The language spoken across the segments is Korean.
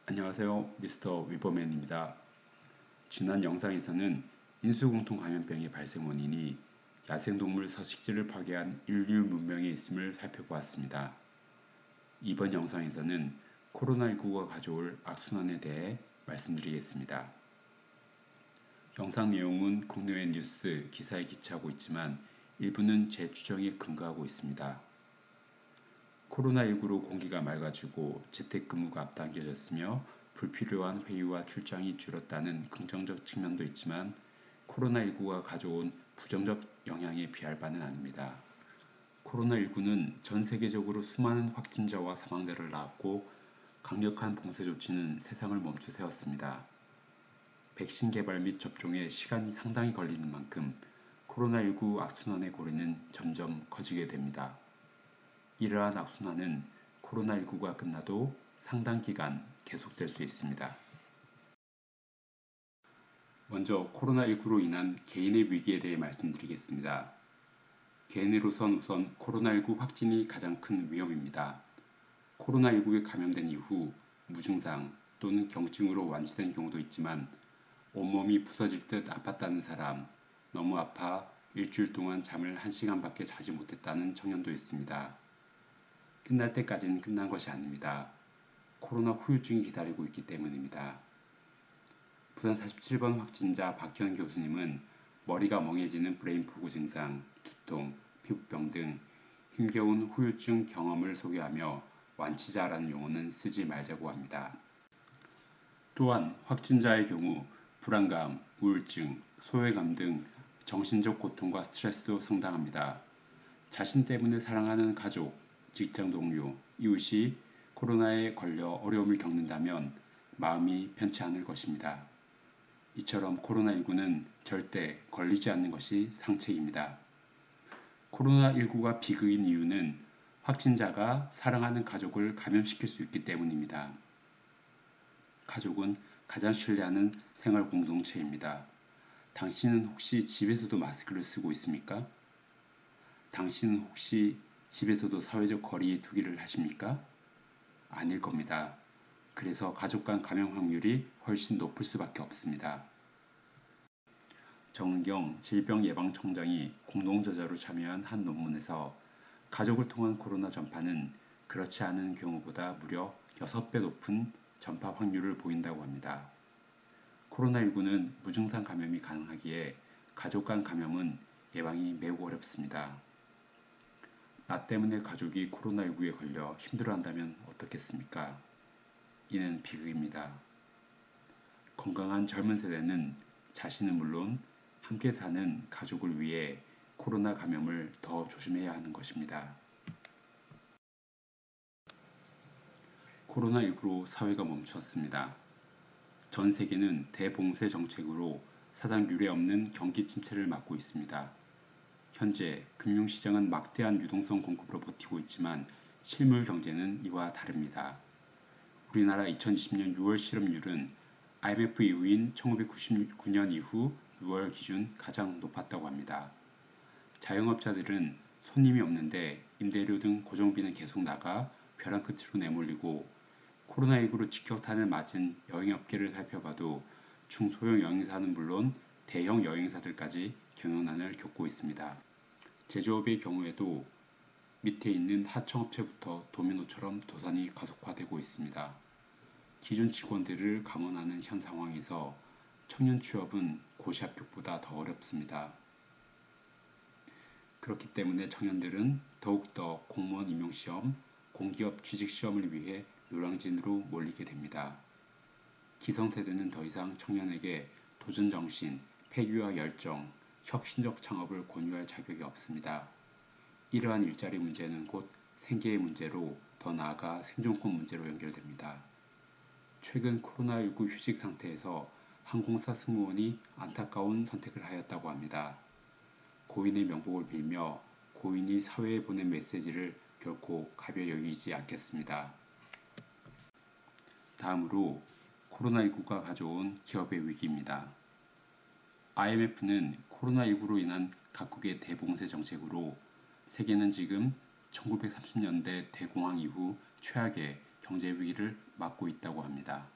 안녕하세요. 미스터 위버맨입니다. 지난 영상에서는 인수공통 감염병의 발생 원인이 야생동물 서식지를 파괴한 인류 문명에 있음을 살펴보았습니다. 이번 영상에서는 코로나19가 가져올 악순환에 대해 말씀드리겠습니다. 영상 내용은 국내외 뉴스 기사에 기치하고 있지만 일부는 제 추정에 근거하고 있습니다. 코로나19로 공기가 맑아지고 재택근무가 앞당겨졌으며 불필요한 회의와 출장이 줄었다는 긍정적 측면도 있지만 코로나19가 가져온 부정적 영향에 비할 바는 아닙니다. 코로나19는 전 세계적으로 수많은 확진자와 사망자를 낳았고 강력한 봉쇄 조치는 세상을 멈추세웠습니다. 백신 개발 및 접종에 시간이 상당히 걸리는 만큼 코로나19 악순환의 고리는 점점 커지게 됩니다. 이러한 악순환은 코로나19가 끝나도 상당 기간 계속될 수 있습니다. 먼저 코로나19로 인한 개인의 위기에 대해 말씀드리겠습니다. 개인으로선 우선 코로나19 확진이 가장 큰 위험입니다. 코로나19에 감염된 이후 무증상 또는 경증으로 완치된 경우도 있지만 온몸이 부서질 듯 아팠다는 사람, 너무 아파 일주일 동안 잠을 1시간밖에 자지 못했다는 청년도 있습니다. 끝날 때까지는 끝난 것이 아닙니다. 코로나 후유증이 기다리고 있기 때문입니다. 부산 47번 확진자 박현 교수님은 머리가 멍해지는 브레인포그 증상, 두통, 피부병 등 힘겨운 후유증 경험을 소개하며 완치자라는 용어는 쓰지 말자고 합니다. 또한 확진자의 경우 불안감, 우울증, 소외감 등 정신적 고통과 스트레스도 상당합니다. 자신 때문에 사랑하는 가족, 직장 동료, 이웃이 코로나에 걸려 어려움을 겪는다면 마음이 편치 않을 것입니다. 이처럼 코로나19는 절대 걸리지 않는 것이 상책입니다. 코로나19가 비극인 이유는 확진자가 사랑하는 가족을 감염시킬 수 있기 때문입니다. 가족은 가장 신뢰하는 생활 공동체입니다. 당신은 혹시 집에서도 마스크를 쓰고 있습니까? 당신은 혹시 집에서도 사회적 거리 두기를 하십니까? 아닐 겁니다. 그래서 가족 간 감염 확률이 훨씬 높을 수밖에 없습니다. 정은경 질병예방청장이 공동저자로 참여한 한 논문에서 가족을 통한 코로나 전파는 그렇지 않은 경우보다 무려 6배 높은 전파 확률을 보인다고 합니다. 코로나19는 무증상 감염이 가능하기에 가족 간 감염은 예방이 매우 어렵습니다. 나 때문에 가족이 코로나19에 걸려 힘들어한다면 어떻겠습니까? 이는 비극입니다. 건강한 젊은 세대는 자신은 물론 함께 사는 가족을 위해 코로나 감염을 더 조심해야 하는 것입니다. 코로나19로 사회가 멈추었습니다. 전 세계는 대봉쇄 정책으로 사상 유례 없는 경기 침체를 맞고 있습니다. 현재 금융시장은 막대한 유동성 공급으로 버티고 있지만 실물 경제는 이와 다릅니다. 우리나라 2020년 6월 실업률은 IMF 이후인 1999년 이후 6월 기준 가장 높았다고 합니다. 자영업자들은 손님이 없는데 임대료 등 고정비는 계속 나가 벼랑 끝으로 내몰리고 코로나19로 직격탄을 맞은 여행업계를 살펴봐도 중소형 여행사는 물론 대형 여행사들까지 경영난을 겪고 있습니다. 제조업의 경우에도 밑에 있는 하청업체부터 도미노처럼 도산이 가속화되고 있습니다. 기존 직원들을 감원하는 현 상황에서 청년 취업은 고시 합격보다 더 어렵습니다. 그렇기 때문에 청년들은 더욱더 공무원 임용시험, 공기업 취직시험을 위해 노량진으로 몰리게 됩니다. 기성세대는 더 이상 청년에게 도전정신, 패기와 열정, 혁신적 창업을 권유할 자격이 없습니다. 이러한 일자리 문제는 곧 생계의 문제로 더 나아가 생존권 문제로 연결됩니다. 최근 코로나19 휴직 상태에서 항공사 승무원이 안타까운 선택을 하였다고 합니다. 고인의 명복을 빌며 고인이 사회에 보낸 메시지를 결코 가벼이 여기지 않겠습니다. 다음으로 코로나19가 가져온 기업의 위기입니다. IMF는 코로나19로 인한 각국의 대봉쇄 정책으로 세계는 지금 1930년대 대공황 이후 최악의 경제 위기를 맞고 있다고 합니다.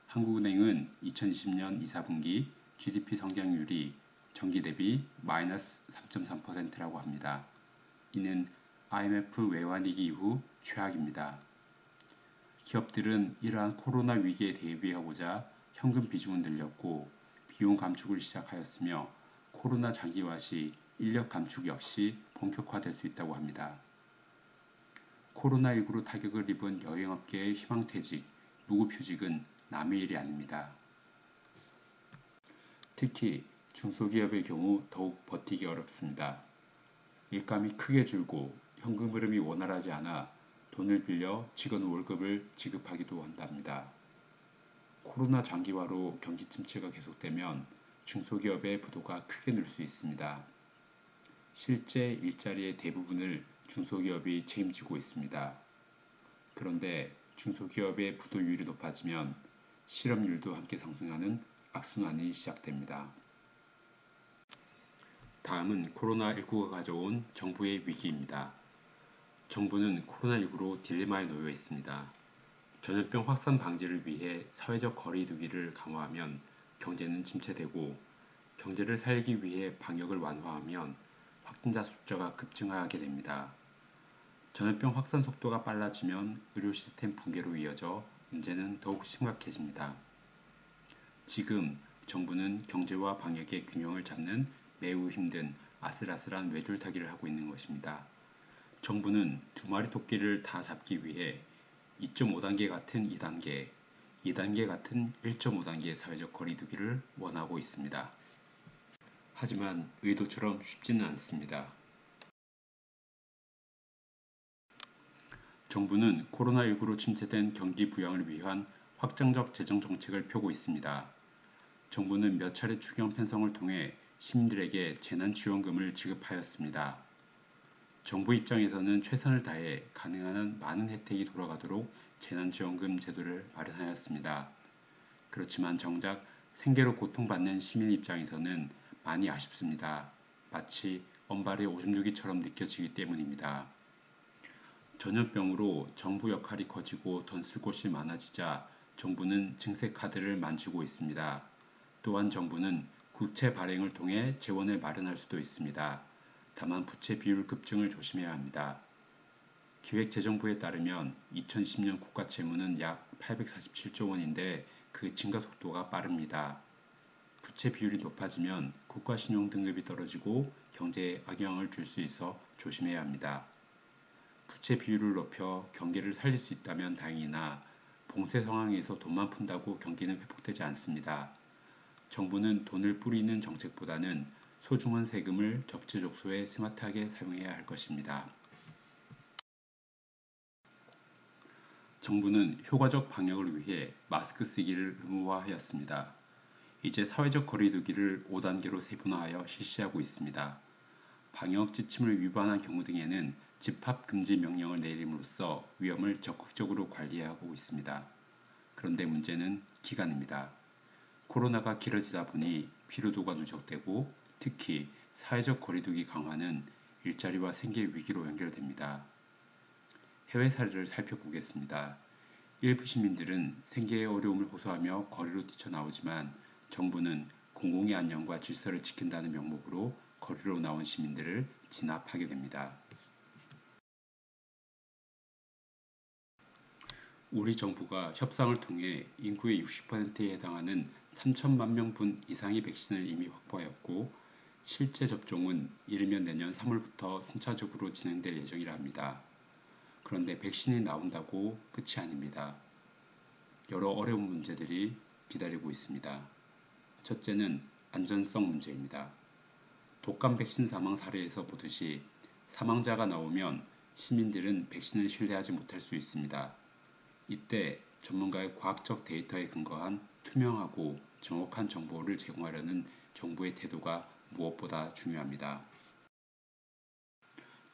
한국은행은 2020년 2, 4분기 GDP 성장률이 전기 대비 마이너스 3.3%라고 합니다. 이는 IMF 외환위기 이후 최악입니다. 기업들은 이러한 코로나 위기에 대비하고자 현금 비중을 늘렸고 비용 감축을 시작하였으며 코로나 장기화 시 인력 감축 역시 본격화될 수 있다고 합니다. 코로나19로 타격을 입은 여행업계의 희망퇴직, 무급휴직은 남의 일이 아닙니다. 특히 중소기업의 경우 더욱 버티기 어렵습니다. 일감이 크게 줄고 현금 흐름이 원활하지 않아 돈을 빌려 직원 월급을 지급하기도 한답니다. 코로나 장기화로 경기 침체가 계속되면 중소기업의 부도가 크게 늘 수 있습니다. 실제 일자리의 대부분을 중소기업이 책임지고 있습니다. 그런데 중소기업의 부도율이 높아지면 실업률도 함께 상승하는 악순환이 시작됩니다. 다음은 코로나19가 가져온 정부의 위기입니다. 정부는 코로나19로 딜레마에 놓여 있습니다. 전염병 확산 방지를 위해 사회적 거리 두기를 강화하면 경제는 침체되고 경제를 살리기 위해 방역을 완화하면 확진자 숫자가 급증하게 됩니다. 전염병 확산 속도가 빨라지면 의료 시스템 붕괴로 이어져 문제는 더욱 심각해집니다. 지금 정부는 경제와 방역의 균형을 잡는 매우 힘든 아슬아슬한 외줄타기를 하고 있는 것입니다. 정부는 두 마리 토끼를 다 잡기 위해 2.5단계 같은 2단계, 2단계 같은 1.5단계의 사회적 거리두기를 원하고 있습니다. 하지만 의도처럼 쉽지는 않습니다. 정부는 코로나19로 침체된 경기 부양을 위한 확장적 재정 정책을 펴고 있습니다. 정부는 몇 차례 추경 편성을 통해 시민들에게 재난지원금을 지급하였습니다. 정부 입장에서는 최선을 다해 가능한 한 많은 혜택이 돌아가도록 재난지원금 제도를 마련하였습니다. 그렇지만 정작 생계로 고통받는 시민 입장에서는 많이 아쉽습니다. 마치 언발의 오줌 누기처럼 느껴지기 때문입니다. 전염병으로 정부 역할이 커지고 돈 쓸 곳이 많아지자 정부는 증세 카드를 만지고 있습니다. 또한 정부는 국채 발행을 통해 재원을 마련할 수도 있습니다. 다만 부채 비율 급증을 조심해야 합니다. 기획재정부에 따르면 2010년 국가 채무는 약 847조 원인데 그 증가 속도가 빠릅니다. 부채 비율이 높아지면 국가 신용 등급이 떨어지고 경제에 악영향을 줄 수 있어 조심해야 합니다. 부채 비율을 높여 경기를 살릴 수 있다면 다행이나 봉쇄 상황에서 돈만 푼다고 경기는 회복되지 않습니다. 정부는 돈을 뿌리는 정책보다는 소중한 세금을 적재적소에 스마트하게 사용해야 할 것입니다. 정부는 효과적 방역을 위해 마스크 쓰기를 의무화하였습니다. 이제 사회적 거리두기를 5단계로 세분화하여 실시하고 있습니다. 방역 지침을 위반한 경우 등에는 집합 금지 명령을 내림으로써 위험을 적극적으로 관리하고 있습니다. 그런데 문제는 기간입니다. 코로나가 길어지다 보니 피로도가 누적되고 특히 사회적 거리두기 강화는 일자리와 생계 위기로 연결됩니다. 해외 사례를 살펴보겠습니다. 일부 시민들은 생계의 어려움을 호소하며 거리로 뛰쳐나오지만 정부는 공공의 안녕과 질서를 지킨다는 명목으로 거리로 나온 시민들을 진압하게 됩니다. 우리 정부가 협상을 통해 인구의 60%에 해당하는 3천만 명분 이상의 백신을 이미 확보하였고 실제 접종은 이르면 내년 3월부터 순차적으로 진행될 예정이라 합니다. 그런데 백신이 나온다고 끝이 아닙니다. 여러 어려운 문제들이 기다리고 있습니다. 첫째는 안전성 문제입니다. 독감 백신 사망 사례에서 보듯이 사망자가 나오면 시민들은 백신을 신뢰하지 못할 수 있습니다. 이때 전문가의 과학적 데이터에 근거한 투명하고 정확한 정보를 제공하려는 정부의 태도가 무엇보다 중요합니다.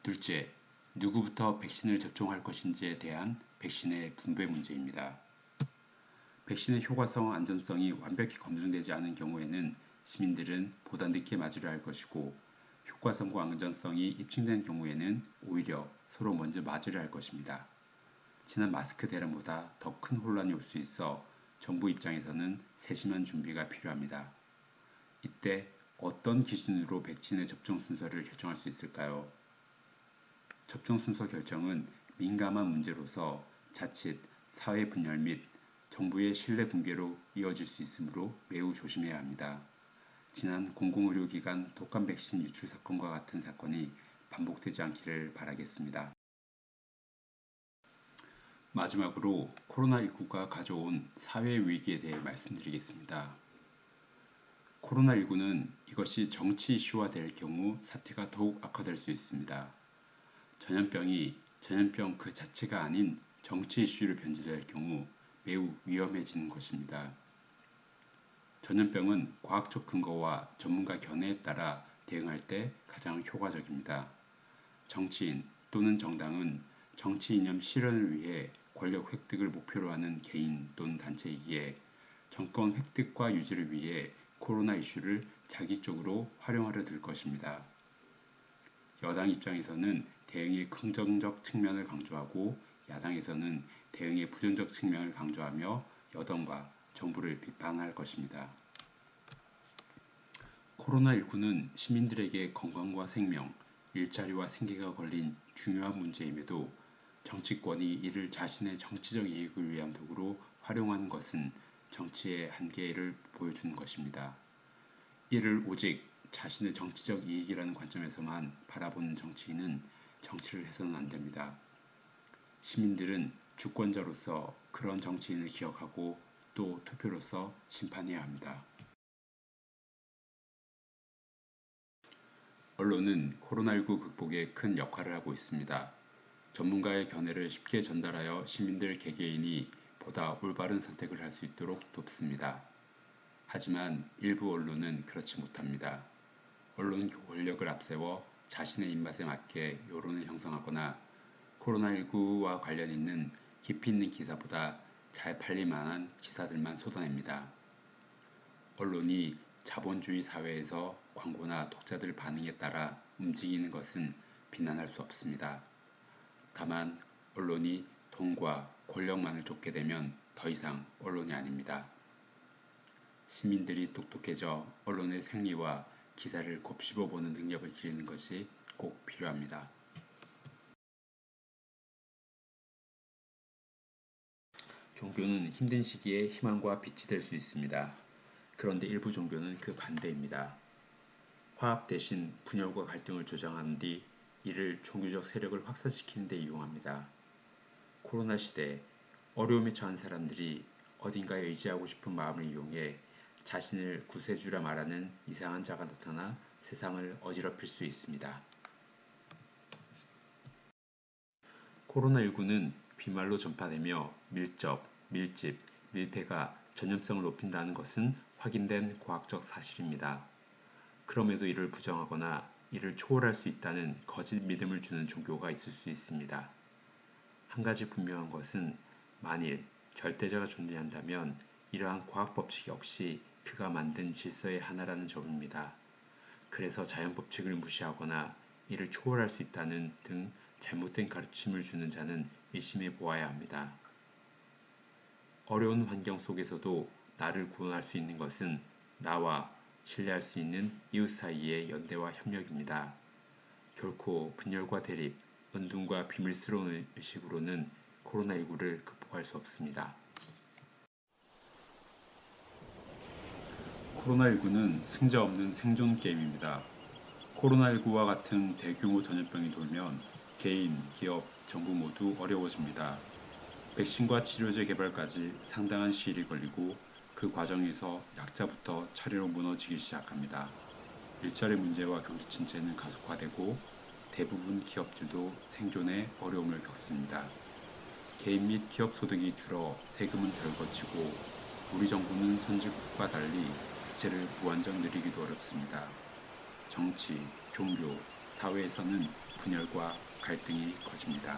둘째, 누구부터 백신을 접종할 것인지에 대한 백신의 분배 문제입니다. 백신의 효과성, 안전성이 완벽히 검증되지 않은 경우에는 시민들은 보다 늦게 맞으려 할 것이고 효과성과 안전성이 입증된 경우에는 오히려 서로 먼저 맞으려 할 것입니다. 지난 마스크 대란보다 더 큰 혼란이 올 수 있어 정부 입장에서는 세심한 준비가 필요합니다. 이때 어떤 기준으로 백신의 접종 순서를 결정할 수 있을까요? 접종 순서 결정은 민감한 문제로서 자칫 사회 분열 및 정부의 신뢰 붕괴로 이어질 수 있으므로 매우 조심해야 합니다. 지난 공공의료기관 독감 백신 유출 사건과 같은 사건이 반복되지 않기를 바라겠습니다. 마지막으로 코로나19가 가져온 사회 위기에 대해 말씀드리겠습니다. 코로나19는 이것이 정치 이슈화될 경우 사태가 더욱 악화될 수 있습니다. 전염병이 전염병 그 자체가 아닌 정치 이슈를 변질할 경우 매우 위험해지는 것입니다. 전염병은 과학적 근거와 전문가 견해에 따라 대응할 때 가장 효과적입니다. 정치인 또는 정당은 정치 이념 실현을 위해 권력 획득을 목표로 하는 개인 또는 단체이기에 정권 획득과 유지를 위해 코로나 이슈를 자기 쪽으로 활용하려 들 것입니다. 여당 입장에서는 대응의 긍정적 측면을 강조하고 야당에서는 대응의 부정적 측면을 강조하며 여당과 정부를 비판할 것입니다. 코로나19는 시민들에게 건강과 생명, 일자리와 생계가 걸린 중요한 문제임에도 정치권이 이를 자신의 정치적 이익을 위한 도구로 활용하는 것은 정치의 한계를 보여주는 것입니다. 이를 오직 자신의 정치적 이익이라는 관점에서만 바라보는 정치인은 정치를 해서는 안 됩니다. 시민들은 주권자로서 그런 정치인을 기억하고 또 투표로서 심판해야 합니다. 언론은 코로나19 극복에 큰 역할을 하고 있습니다. 전문가의 견해를 쉽게 전달하여 시민들 개개인이 보다 올바른 선택을 할 수 있도록 돕습니다. 하지만 일부 언론은 그렇지 못합니다. 언론 권력을 앞세워 자신의 입맛에 맞게 여론을 형성하거나 코로나19와 관련 있는 깊이 있는 기사보다 잘 팔릴 만한 기사들만 쏟아냅니다. 언론이 자본주의 사회에서 광고나 독자들 반응에 따라 움직이는 것은 비난할 수 없습니다. 다만 언론이 돈과 권력만을 쫓게 되면 더 이상 언론이 아닙니다. 시민들이 똑똑해져 언론의 생리와 기사를 곱씹어보는 능력을 기르는 것이 꼭 필요합니다. 종교는 힘든 시기에 희망과 빛이 될 수 있습니다. 그런데 일부 종교는 그 반대입니다. 화합 대신 분열과 갈등을 조장하는 뒤 이를 종교적 세력을 확산시키는 데 이용합니다. 코로나 시대 어려움에 처한 사람들이 어딘가에 의지하고 싶은 마음을 이용해 자신을 구세주라 말하는 이상한 자가 나타나 세상을 어지럽힐 수 있습니다. 코로나19는 비말로 전파되며 밀접, 밀집, 밀폐가 전염성을 높인다는 것은 확인된 과학적 사실입니다. 그럼에도 이를 부정하거나 이를 초월할 수 있다는 거짓 믿음을 주는 종교가 있을 수 있습니다. 한 가지 분명한 것은 만일 절대자가 존재한다면 이러한 과학 법칙 역시 그가 만든 질서의 하나라는 점입니다. 그래서 자연 법칙을 무시하거나 이를 초월할 수 있다는 등 잘못된 가르침을 주는 자는 의심해 보아야 합니다. 어려운 환경 속에서도 나를 구원할 수 있는 것은 나와 신뢰할 수 있는 이웃 사이의 연대와 협력입니다. 결코 분열과 대립, 은둔과 비밀스러운 의식으로는 코로나19를 극복할 수 없습니다. 코로나19는 승자 없는 생존 게임입니다. 코로나19와 같은 대규모 전염병이 돌면 개인, 기업, 정부 모두 어려워집니다. 백신과 치료제 개발까지 상당한 시일이 걸리고 그 과정에서 약자부터 차례로 무너지기 시작합니다. 일자리 문제와 경기 침체는 가속화되고 대부분 기업들도 생존에 어려움을 겪습니다. 개인 및 기업 소득이 줄어 세금은 덜 거치고 우리 정부는 선진국과 달리 부채를 무한정 늘리기도 어렵습니다. 정치, 종교, 사회에서는 분열과 갈등이 커집니다.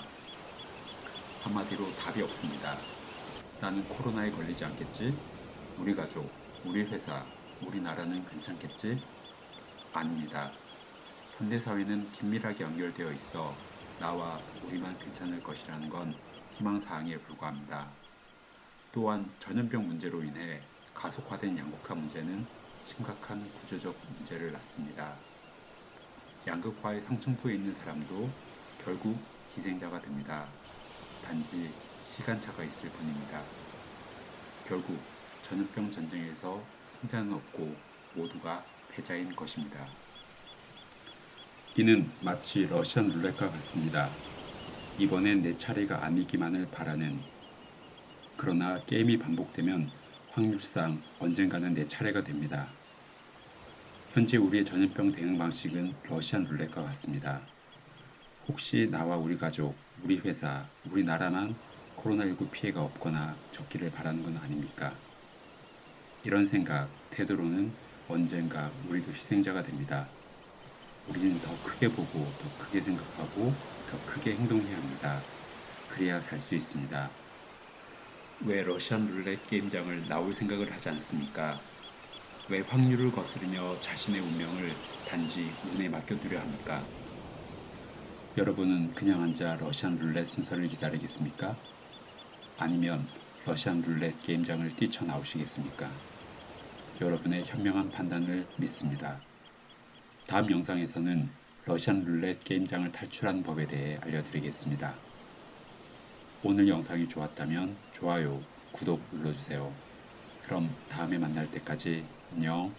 한마디로 답이 없습니다. 나는 코로나에 걸리지 않겠지? 우리 가족, 우리 회사, 우리나라는 괜찮겠지? 아닙니다. 현대사회는 긴밀하게 연결되어 있어 나와 우리만 괜찮을 것이라는 건 희망사항에 불과합니다. 또한 전염병 문제로 인해 가속화된 양극화 문제는 심각한 구조적 문제를 낳습니다. 양극화의 상층부에 있는 사람도 결국 희생자가 됩니다. 단지 시간차가 있을 뿐입니다. 결국 전염병 전쟁에서 승자는 없고 모두가 패자인 것입니다. 이는 마치 러시안 룰렛과 같습니다. 이번엔 내 차례가 아니기만을 바라는, 그러나 게임이 반복되면 확률상 언젠가는 내 차례가 됩니다. 현재 우리의 전염병 대응 방식은 러시안 룰렛과 같습니다. 혹시 나와 우리 가족, 우리 회사, 우리나라만 코로나19 피해가 없거나 적기를 바라는 건 아닙니까? 이런 생각, 태도로는 언젠가 우리도 희생자가 됩니다. 우리는 더 크게 보고 더 크게 생각하고 더 크게 행동해야 합니다. 그래야 살 수 있습니다. 왜 러시안 룰렛 게임장을 나올 생각을 하지 않습니까? 왜 확률을 거스르며 자신의 운명을 단지 운에 맡겨두려 합니까? 여러분은 그냥 앉아 러시안 룰렛 순서를 기다리겠습니까? 아니면 러시안 룰렛 게임장을 뛰쳐나오시겠습니까? 여러분의 현명한 판단을 믿습니다. 다음 영상에서는 러시안 룰렛 게임장을 탈출하는 법에 대해 알려드리겠습니다. 오늘 영상이 좋았다면 좋아요, 구독 눌러주세요. 그럼 다음에 만날 때까지 안녕.